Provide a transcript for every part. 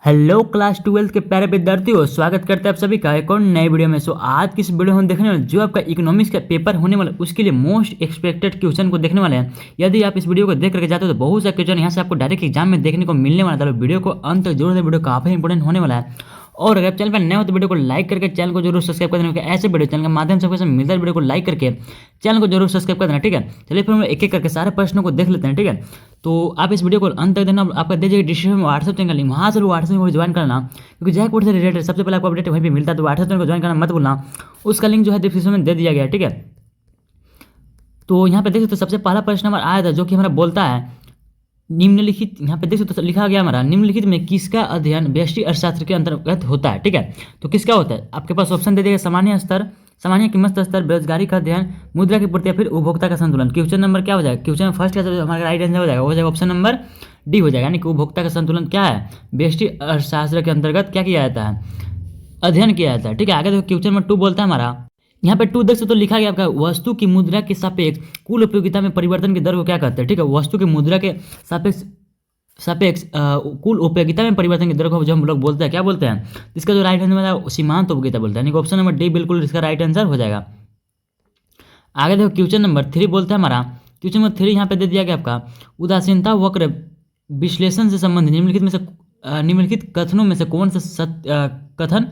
Hello class 12 के प्यारे विद्यार्थियों, स्वागत करते हैं आप सभी का एक और नए वीडियो में। आज की इस वीडियो में हम देखने वाले जो आपका इकोनॉमिक्स का पेपर होने वाला उसके लिए मोस्ट एक्सपेक्टेड क्वेश्चन को देखने वाले हैं। यदि आप इस वीडियो को देख करके जाते हो तो बहुत सारे क्वेश्चन यहाँ से आपको डायरेक्ट एग्जाम में देखने को मिलने वाला है। तो वीडियो को अंत तक जरूर, वीडियो काफी इंपॉर्टेंट होने वाला है। और अगर चैनल पर नए हो तो वीडियो को लाइक करके चैनल को जरूर सब्सक्राइब कर देना। ऐसे वीडियो चैनल के माध्यम से मिलता है, वीडियो को लाइक करके चैनल को जरूर सब्सक्राइब कर देना। ठीक है, चलिए फिर हम एक एक करके सारे प्रश्नों को देख लेते हैं। ठीक है, तो आप इस वीडियो को अंत तक देना। आपका दे दीजिए डिस्क्रिप्शन में व्हाट्सएप चैनल लिंक, वहाँ से व्हाट्सएप में ज्वाइन करना, क्योंकि जैक बोर्ड से रिलेटेड सबसे पहले आपको अपडेट वहीं पे मिलता है। तो व्हाट्सएप चैनल को ज्वाइन करना मत भूलना, उसका लिंक जो है डिस्क्रिप्शन में दे दिया गया है। ठीक है, तो यहाँ पे देख सकते हो सबसे पहला प्रश्न हमारा आया था जो कि हमारा बोलता है निम्नलिखित, यहाँ पे देख सकते तो लिखा गया हमारा निम्नलिखित में किसका अध्ययन व्यष्टि अर्थशास्त्र के अंतर्गत होता है। ठीक है, तो किसका होता है आपके पास ऑप्शन दे देगा सामान्य स्तर, सामान्य कीमत स्तर, बेरोजगारी का अध्ययन, मुद्रा की पूर्ति या फिर उपभोक्ता का संतुलन। क्वेश्चन नंबर क्या हो जाएगा? क्वेश्चन फर्स्ट का हमारा राइट आंसर हो जाएगा ऑप्शन नंबर डी हो जाएगा, यानी कि उपभोक्ता का संतुलन क्या है, व्यष्टि अर्थशास्त्र के अंतर्गत क्या किया जाता है, अध्ययन किया जाता है। ठीक है, आगे देखो क्वेश्चन नंबर 2 बोलता है हमारा, यहाँ पे 2 देख सकते तो लिखा गया आपका वस्तु की मुद्रा के सापेक्ष कुल उपयोगिता में परिवर्तन की दर को क्या कहते हैं। ठीक है, वस्तु की मुद्रा के सापेक्ष कुल उपयोगिता में परिवर्तन की दर को जो हम लोग बोलते हैं क्या बोलते हैं, इसका जो राइट आंसर है सीमांत उपयोगिता बोलते हैं, यानी कि ऑप्शन नंबर डी बिल्कुल इसका राइट आंसर हो जाएगा। आगे देखो क्वेश्चन नंबर 3 बोलता है हमारा, क्वेश्चन नंबर 3 यहाँ पे दे दिया गया आपका उदासीनता वक्र विश्लेषण से संबंधित निम्नलिखित कथनों में से कौन सा कथन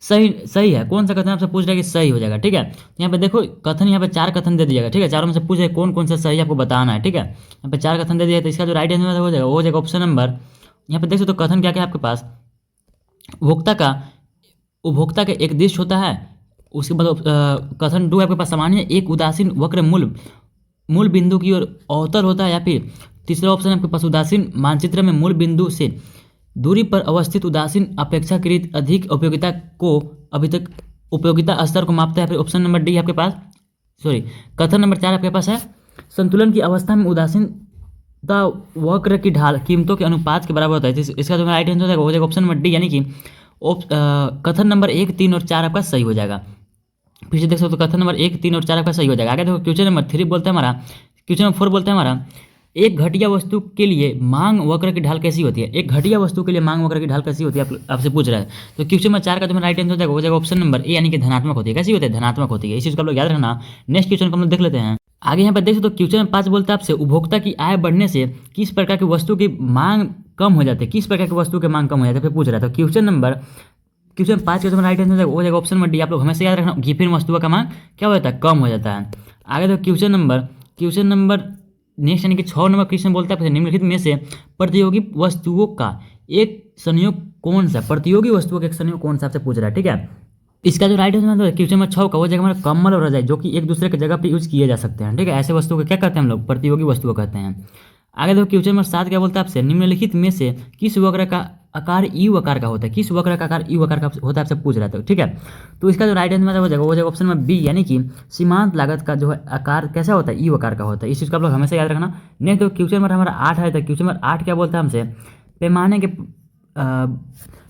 सही है, कौन सा कथन आपसे पूछ रहा है कि सही हो जाएगा। ठीक है, यहाँ पे देखो कथन, यहाँ पे 4 कथन दे दिया गया। ठीक है, चारों में से पूछ रहे कौन कौन सा सही आपको बताना है। ठीक है, यहाँ पे 4 कथन दे दिया, तो इसका जो राइट आंसर हो जाएगा वो हो जाएगा ऑप्शन नंबर, यहाँ पे देख सकते हो कथन क्या क्या है आपके पास, उपभोक्ता का एक देश होता है। उसके बाद कथन 2 आपके पास सामान्य एक उदासीन वक्र मूल बिंदु की ओर अवतर होता है, या फिर तीसरा ऑप्शन आपके पास उदासीन मानचित्र में मूल बिंदु से दूरी पर अवस्थित उदासीन अपेक्षाकृत अधिक उपयोगिता को अभी तक उपयोगिता स्तर को मापता है। फिर ऑप्शन नंबर डी आपके पास कथन नंबर 4 आपके पास है संतुलन की अवस्था में उदासीनता वक्र की ढाल कीमतों के अनुपात के बराबर होता है। इसका जो राइट आंसर हो जाएगा ऑप्शन नंबर डी, यानी कि कथन नंबर 1, 3 और 4 आपका सही हो जाएगा। फिर से देख सकते हो कथन नंबर 1, 3 और 4 आपका सही हो जाएगा। आगे देखो क्वेश्चन नंबर 3 बोलता है हमारा, क्वेश्चन नंबर 4 बोलता है हमारा एक घटिया वस्तु के लिए मांग वक्र की ढाल कैसी होती है। एक घटिया वस्तु के लिए मांग वक्र की ढाल कैसी होती है आपसे पूछ रहा है। तो क्वेश्चन नंबर 4 का जो राइट आंसर हो जाएगा ऑप्शन नंबर ए, यानी कि धनात्मक होती है। कैसी होती है? धनात्मक होती है। इस चीज को आप लोग याद रखना। नेक्स्ट क्वेश्चन को हम लोग देख लेते हैं। आगे यहाँ पर देख सकते हो क्वेश्चन नंबर 5 बोलता है आपसे उपभोक्ता की आय बढ़ने से किस प्रकार की वस्तु की मांग कम हो जाती है, किस प्रकार की वस्तु की मांग कम हो जाती है फिर पूछ रहा था। क्वेश्चन 5 का जो राइट आंसर हो जाएगा ऑप्शन नंबर डी। आप लोग हमेशा याद रखना कि फिर वस्तुओं का मांग क्या हो जाता है, कम हो जाता है। आगे देखो क्वेश्चन नंबर नेक्स्ट, यानी कि 6 नंबर क्वेश्चन बोलता है निम्नलिखित में से प्रतियोगी वस्तुओं का एक संयोग कौन सा, प्रतियोगी वस्तुओं का एक संयोग कौन सा आपसे पूछ रहा है। ठीक है, इसका जो राइट आंसर है क्वेश्चन नंबर 6 का हो जाएगा हमारा कमल और रजाई, जो कि एक दूसरे की जगह पे यूज किए जा सकते हैं। ठीक है, ऐसे वस्तुओं को क्या कहते हैं हम लोग, प्रतियोगी वस्तुओं कहते हैं। आगे देखो क्वेश्चन नंबर 7 क्या बोलता है आपसे निम्नलिखित में से किस वक्र का आकार यू आकार का होता है, किस वक्र का आकार यू आकार का होता है आपसे पूछ रहा था। ठीक है, तो इसका जो राइट आंसर हो जाएगा ऑप्शन नंबर बी, यानी कि सीमांत लागत का जो है आकार कैसा होता है, यू आकार का होता है। इस चीज़ को आप लोग हमेशा याद रखना। नहीं तो क्वेश्चन नंबर हमारा 8 है, तो क्वेश्चन नंबर 8 क्या बोलता है हमसे पैमाने के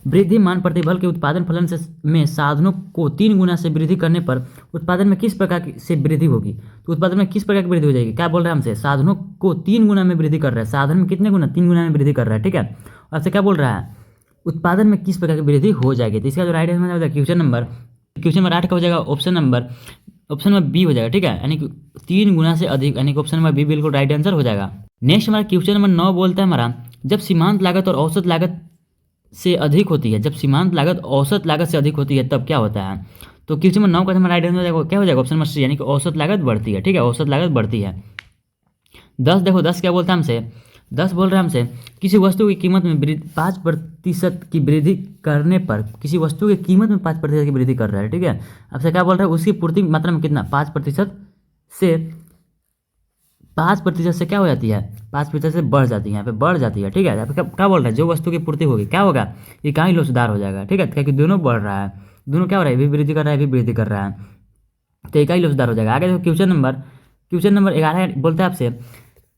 वृद्धिमान प्रतिफल के उत्पादन फलन से में साधनों को 3 गुना से वृद्धि करने पर उत्पादन में किस प्रकार से वृद्धि होगी। तो उत्पादन में किस प्रकार की वृद्धि हो जाएगी, क्या बोल रहा है हमसे, साधनों को 3 गुना में वृद्धि कर रहा है। साधन में कितने गुना, 3 गुना में वृद्धि कर रहा है। ठीक है, आपसे क्या बोल रहा है, उत्पादन में किस प्रकार की वृद्धि हो जाएगी। तो इसका जो राइट आंसर है क्वेश्चन नंबर 8 का हो जाएगा ऑप्शन नंबर बी हो जाएगा। ठीक है, यानी कि 3 गुना से अधिक, यानी कि ऑप्शन नंबर बी बिल्कुल राइट आंसर हो जाएगा। नेक्स्ट हमारा क्वेश्चन नंबर 9 बोलता है हमारा जब सीमांत लागत और औसत लागत से अधिक होती है, जब सीमांत लागत औसत लागत से अधिक होती है तब क्या होता है। तो क्वेश्चन नंबर 9 का हमारा राइट आंसर क्या हो जाएगा ऑप्शन नंबर सी, यानी कि औसत लागत बढ़ती है। ठीक है, औसत लागत बढ़ती है। 10 देखो 10 क्या बोलता है हमसे, 10 बोल रहा है हमसे किसी वस्तु की कीमत में 5% की वृद्धि करने पर, किसी वस्तु की कीमत में 5% की वृद्धि कर रहा है। ठीक है, आपसे क्या बोल रहा है उसकी पूर्ति मात्रा में कितना, 5% से 5% से क्या हो जाती है, 5% से बढ़ जाती है, यहाँ पे बढ़ जाती है। ठीक है, यहाँ पे क्या बोल रहा है जो वस्तु की पूर्ति होगी क्या होगा, इकाई लोचदार हो जाएगा। ठीक है, क्योंकि दोनों बढ़ रहा है, दोनों क्या हो रहा है, भी वृद्धि कर रहा है, भी वृद्धि कर रहा है, तो इकाई लोचदार हो जाएगा। आगे देखो क्वेश्चन नंबर 11 बोलता है आपसे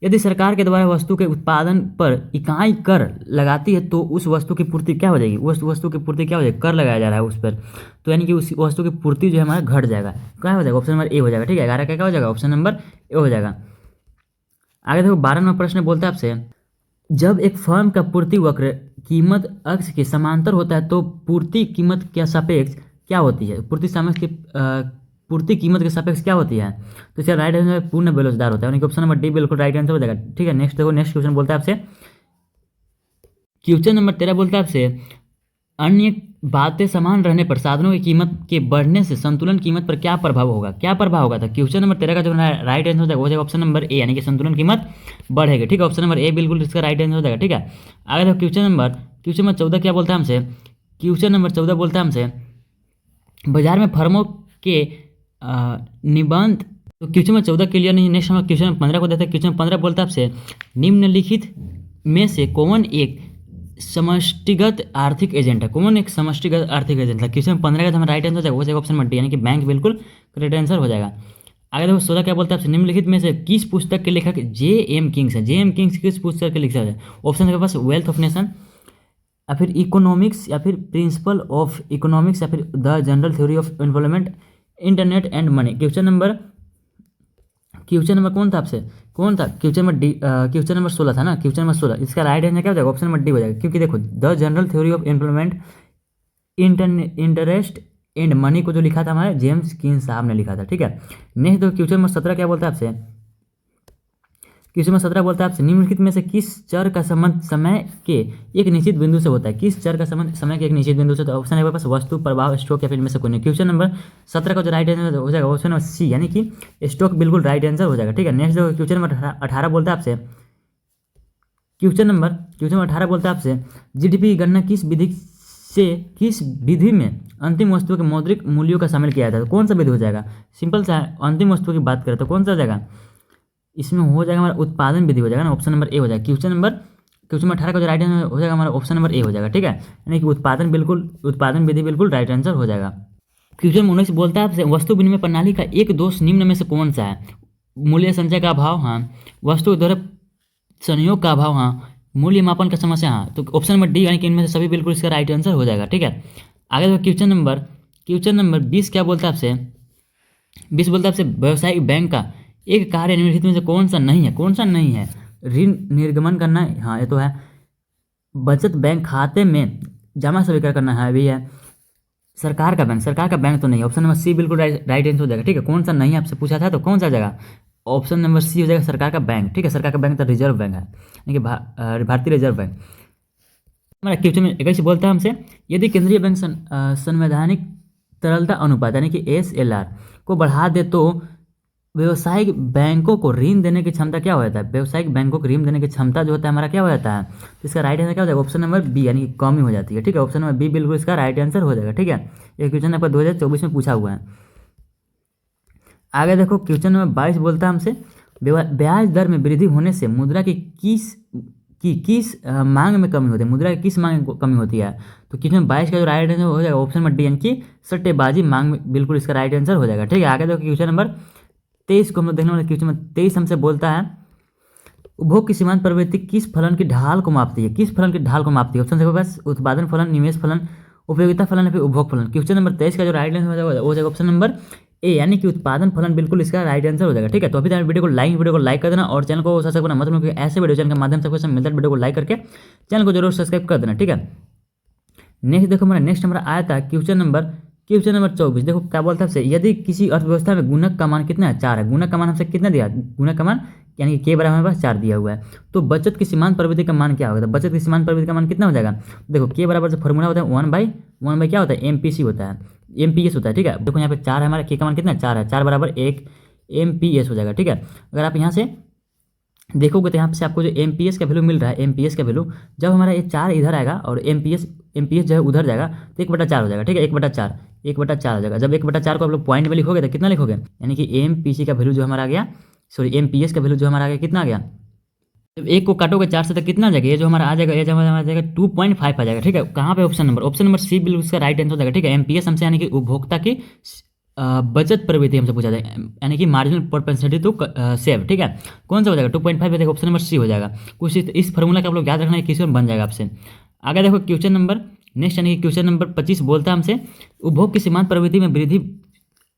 यदि सरकार के द्वारा वस्तु के उत्पादन पर इकाई कर लगाती है तो उस वस्तु की पूर्ति क्या हो जाएगी, उस वस्तु की पूर्ति क्या हो जाएगी, कर लगाया जा रहा है उस पर, तो यानी कि उस वस्तु की पूर्ति जो है हमारा घट जाएगा। क्या हो जाएगा, ऑप्शन नंबर ए हो जाएगा। ठीक है, 11 का क्या हो जाएगा, ऑप्शन नंबर ए हो जाएगा। आगे देखो 12 नंबर प्रश्न बोलता है आपसे जब एक फर्म का पूर्ति वक्र कीमत अक्ष के समांतर होता है तो पूर्ति कीमत के सापेक्ष क्या होती है? पूर्ति कीमत के सापेक्ष क्या होती है? तो इसका राइट आंसर पूर्ण बेलोचदार होता है, यानी कि ऑप्शन नंबर डी बिल्कुल राइट आंसर हो जाएगा। ठीक है, नेक्स्ट देखो, नेक्स्ट क्वेश्चन बोलता है आपसे, क्वेश्चन नंबर 13 बोलता है आपसे, अन्य बातें समान रहने पर साधनों की कीमत के बढ़ने से संतुलन कीमत पर क्या प्रभाव होगा? क्या प्रभाव होगा? तो क्वेश्चन नंबर 13 का जो राइट आंसर हो जाएगा वो जाएगा ऑप्शन नंबर ए, यानी कि संतुलन कीमत बढ़ेगी। ठीक है, ऑप्शन नंबर ए बिल्कुल इसका राइट आंसर हो जाएगा। ठीक है, आगे देखो क्वेश्चन नंबर 14 क्या बोलता है हमसे? क्वेश्चन नंबर 14 बोलता है हमसे, बाजार में फर्मों के निबंध। तो क्वेश्चन नंबर 14 क्लियर नहीं, नेक्स्ट हम क्वेश्चन नंबर 15 को देखते हैं। क्वेश्चन 15 बोलता है आपसे, निम्नलिखित में से कौन एक समष्टिगत आर्थिक एजेंट है? कौन एक समष्टिगत आर्थिक एजेंट है? क्वेश्चन 15 का हमारा राइट आंसर हो जाएगा वो जाएगा ऑप्शन नंबर डी, यानी कि बैंक बिल्कुल करेक्ट आंसर हो जाएगा। आगे देखो 16 क्या बोलता है आपसे, निम्नलिखित में से किस पुस्तक के लेखक जे एम किंग्स है? जे एम किंग्स किस पुस्तक के लेखक है? ऑप्शन है पास वेल्थ ऑफ नेशन, या फिर इकोनॉमिक्स, या फिर प्रिंसिपल ऑफ इकोनॉमिक्स, या फिर the general theory of environment, internet and money. Question number कौन था आपसे? कौन था? क्वेश्चन नंबर 16 था ना, क्वेश्चन नंबर 16। इसका राइट आंसर क्या हो जाएगा? ऑप्शन नंबर डी हो जाएगा, क्योंकि देखो the general theory of employment, interest and money को जो लिखा था हमारे जेम्स किंग साहब ने लिखा था। ठीक है, नेक्स्ट देखो क्वेश्चन नंबर 17 क्या बोलता है आपसे? क्वेश्चन नंबर 17 बोलता है आपसे, निम्नलिखित में से किस चर का संबंध समय के एक निश्चित बिंदु से होता है? किस चर का संबंध समय के एक निश्चित बिंदु से? तो ऑप्शन है पास वस्तु, प्रभाव, स्टॉक, या फिर इनमें से कोई नहीं। क्वेश्चन नंबर 17 का जो राइट आंसर हो जाएगा ऑप्शन नंबर सी, यानी कि स्टॉक बिल्कुल राइट आंसर हो जाएगा। ठीक है, नेक्स्ट देखो क्वेश्चन नंबर 18 बोलता है आपसे, क्वेश्चन नंबर 18 बोलता है आपसे, जीडीपी की गणना किस विधि में अंतिम वस्तु के मौद्रिक मूल्यों का शामिल किया जाता है? तो कौन सा विधि हो जाएगा? सिंपल सा है, अंतिम वस्तु की बात करें तो कौन सा हो जाएगा? इसमें हो जाएगा हमारा उत्पादन विधि हो जाएगा ना, ऑप्शन नंबर ए हो जाएगा। क्वेश्चन नंबर 18 का जो राइट आंसर हो जाएगा हमारा ऑप्शन नंबर ए हो जाएगा। ठीक है, यानी कि उत्पादन विधि बिल्कुल राइट आंसर हो जाएगा। क्वेश्चन 19 बोलता है आपसे, वस्तु विनिमय प्रणाली का एक दोष निम्न में से कौन सा है? मूल्य संचय का अभाव, हाँ। वस्तु के द्वारा संयोग का अभाव, हाँ। मूल्य मापन का समस्या, हाँ। तो ऑप्शन नंबर डी, यानी कि इनमें से सभी बिल्कुल इसका राइट आंसर हो जाएगा। ठीक है, आगे देखो क्वेश्चन नंबर 20 क्या बोलता है आपसे? 20 बोलता है आपसे, व्यवसायिक बैंक का एक कार्य निम्नलिखित में से कौन सा नहीं है? कौन सा नहीं है? ऋण निर्गमन करना, हाँ ये तो है। बचत बैंक खाते में जमा स्वीकार करना है, भी है। सरकार का बैंक तो नहीं है। ऑप्शन नंबर सी बिल्कुल राइट आंसर हो जाएगा। ठीक है, कौन सा नहीं आपसे पूछा था तो कौन सा जाएगा? ऑप्शन नंबर सी हो जाएगा, सरकार का बैंक। ठीक है, सरकार का बैंक तो रिजर्व बैंक है, यानी कि भारतीय रिजर्व बैंक। हमारा क्वेश्चन में 21 बोलता है हमसे, यदि केंद्रीय बैंक संवैधानिक तरलता अनुपात यानी कि SLR को बढ़ा दे तो व्यवसायिक बैंकों को ऋण देने की क्षमता क्या हो जाता है? व्यवसायिक बैंकों को ऋण देने की क्षमता जो होता है हमारा क्या हो जाता है? तो इसका राइट आंसर क्या हो जाएगा? ऑप्शन नंबर बी, यानी कि कमी हो जाती है। ठीक है, ऑप्शन नंबर बी बिल्कुल इसका राइट आंसर हो जाएगा। ठीक है, ये क्वेश्चन आपका 2024 में पूछा हुआ है। आगे देखो क्वेश्चन नंबर 22 बोलता है हमसे, ब्याज दर में वृद्धि होने से मुद्रा की किस मांग में कमी होती है? मुद्रा की किस मांग में कमी होती है? तो क्वेश्चन 22 का जो राइट आंसर हो जाएगा ऑप्शन नंबर डी, यानी कि सट्टेबाजी मांग में बिल्कुल इसका राइट आंसर हो जाएगा। ठीक है, आगे देखो क्वेश्चन नंबर 23 को हम लोग देखने वाले। क्वेश्चन नंबर 23 हमसे बोलता है, उपभोग की सीमांत प्रवृत्ति किस फलन की ढाल को मापती है? किस फलन की ढाल को मापती है? ऑप्शन देखो बस, उत्पादन फलन, निवेश फलन, उपयोगिता फलन, या फिर उपभोग फलन। क्वेश्चन नंबर 23 का जो राइट आंसर हो जाएगा ऑप्शन नंबर ए, यानी कि उत्पादन फलन बिल्कुल इसका राइट आंसर हो जाएगा। ठीक है, तो अभी तक वीडियो को लाइक कर देना और चैनल को सब्सक्राइब करना मत भूलना, ऐसे वीडियो चैनल के माध्यम से आपको मिलता है। वीडियो को लाइक करके चैनल को जरूर सब्सक्राइब कर देना। ठीक है, नेक्स्ट देखो हमारा नेक्स्ट हमारा आया था क्वेश्चन नंबर 24। देखो क्या बोलता है, यदि किसी अर्थव्यवस्था में गुणक का मान कितना है? 4 है। गुणक का मान हमसे कितना दिया? गुणक का मान यानी कि के बराबर हमारे पास 4 दिया हुआ है। तो बचत की सीमांत प्रवृत्ति का मान क्या होगा? तो बचत की सीमांत प्रवृत्ति का मान कितना हो जाएगा? देखो के बराबर जो फॉर्मूला होता है 1/1 क्या होता है? MPC होता है, MPS होता है। ठीक है, देखो यहाँ पे 4 है, हमारा के का मान कितना है? 4 है। 4 बराबर 1 MPS हो जाएगा। ठीक है, अगर आप यहाँ से देखोगे तो यहाँ से आपको जो MPS का वैल्यू मिल रहा है, MPS का वैल्यू जब हमारा ये 4 इधर आएगा और MPS जो है उधर जाएगा तो 1/4 हो जाएगा। ठीक है, 1/4 हो जाएगा। जब 1/4 को आप लोग पॉइंट में लिखोगे तो कितना लिखोगे? यानी कि MPC का वैल्यू जो हमारा आ गया, सॉरी MPS का वैल्यू जो हमारा आ गया कितना आ गया? जब 1 को काटोगे 4 से तो कितना आ जाएगा? ये जो हमारा आ जाएगा, ये जो हमारा आ जाएगा 2.5 आ जाएगा। ठीक है, कहाँ पे? ऑप्शन नंबर सी बिल्कुल उसका राइट आंसर हो जाएगा। ठीक है, MPS हमसे यानी कि उपभोक्ता की बचत प्रवृत्ति हमसे पूछा जाए, यानी कि मार्जिनल प्रोपेंसिटी टू सेव। ठीक है, कौन सा हो जाएगा? 2.5 देखो ऑप्शन नंबर सी हो जाएगा। कुछ इस फॉर्मूला का आप लोग याद रखना है, किसी में बन जाएगा आपसे। आगे देखो क्वेश्चन नंबर नेक्स्ट, यानी कि क्वेश्चन नंबर 25 बोलता है हमसे, उपभोग की सीमांत प्रवृत्ति में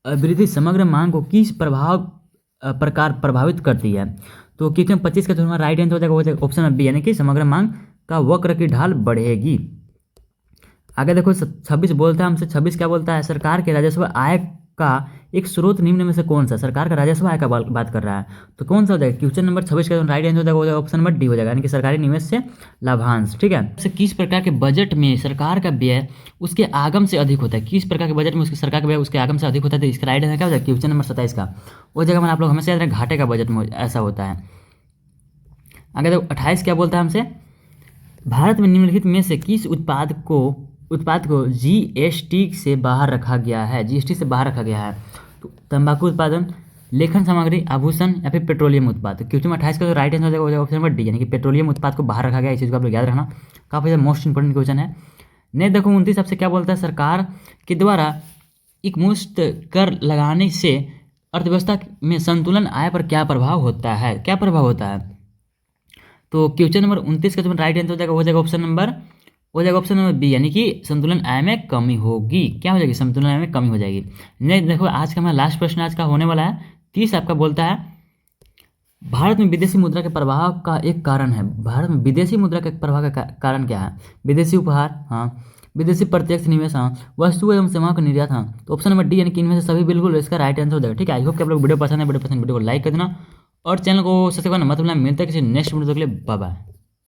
वृद्धि समग्र मांग को किस प्रकार प्रभावित करती है? तो क्वेश्चन 25 का जो हमारा राइट आंसर हो जाएगा ऑप्शन नंबर बी, यानी कि समग्र मांग का वक्र की ढाल बढ़ेगी। आगे देखो 26 बोलता है हमसे, 26 क्या बोलता है, सरकार के राजस्व आय का एक स्रोत निम्न में से कौन सा, सरकार का राजस्व आय का बात कर रहा है, तो कौन सा हो जाएगा, क्वेश्चन नंबर 26 का राइट आंसर हो जाएगा ऑप्शन नंबर डी हो जाएगा, यानी कि सरकारी निवेश से लाभांश। ठीक है, जैसे किस प्रकार के बजट में सरकार का व्यय उसके आगम से अधिक होता है, किस प्रकार के बजट में उसके सरकार का व्यय उसके आगम से अधिक होता है, तो इसका राइट आंसर क्या हो जाएगा, क्वेश्चन नंबर 27 का। वो जगह मैंने आप लोग हमेशा याद रखें, घाटे का बजट में ऐसा होता है। आगे देखो 28 क्या बोलता है हमसे, भारत में निम्नलिखित में से किस उत्पाद को जीएसटी से बाहर रखा गया है, जीएसटी से बाहर रखा गया है, तो तंबाकू उत्पादन, लेखन सामग्री, आभूषण या फिर पेट्रोलियम उत्पाद। तो क्वेश्चन 28 का जो राइट आंसर हो जाएगा ऑप्शन नंबर डी, यानी कि पेट्रोलियम उत्पाद को बाहर रखा गया है। इस चीज़ को आप लोग याद रखना, काफ़ी ज़्यादा मोस्ट इंपॉर्टेंट क्वेश्चन है। नहीं देखो 29 आपसे क्या बोलता है, सरकार के द्वारा एकमुश्त कर लगाने से अर्थव्यवस्था में संतुलन आय पर क्या प्रभाव होता है, क्या प्रभाव होता है, तो क्वेश्चन नंबर 29 का जो राइट आंसर हो जाएगा ऑप्शन नंबर बी, यानी कि संतुलन आय में कमी होगी। क्या हो जाएगी, संतुलन आय में कमी हो जाएगी। नहीं देखो आज का हमारा लास्ट प्रश्न आज का होने वाला है 30 आपका बोलता है, भारत में विदेशी मुद्रा के प्रभाव का एक कारण है, भारत में विदेशी मुद्रा के प्रभाव का कारण क्या है, विदेशी उपहार, हाँ, विदेशी प्रत्यक्ष निवेश, हाँ, वस्तु एवं सेवाओं का निर्यात, हाँ, तो ऑप्शन नंबर डी यानी कि इनमें से सभी बिल्कुल इसका राइट आंसर हो जाएगा। ठीक है, आई होप कि आप लोग वीडियो पसंद है, वीडियो को लाइक कर देना और चैनल को सब्सक्राइब करना मत भूलना। मिलता है किसी नेक्स्ट वीडियो के लिए, बाय बाय।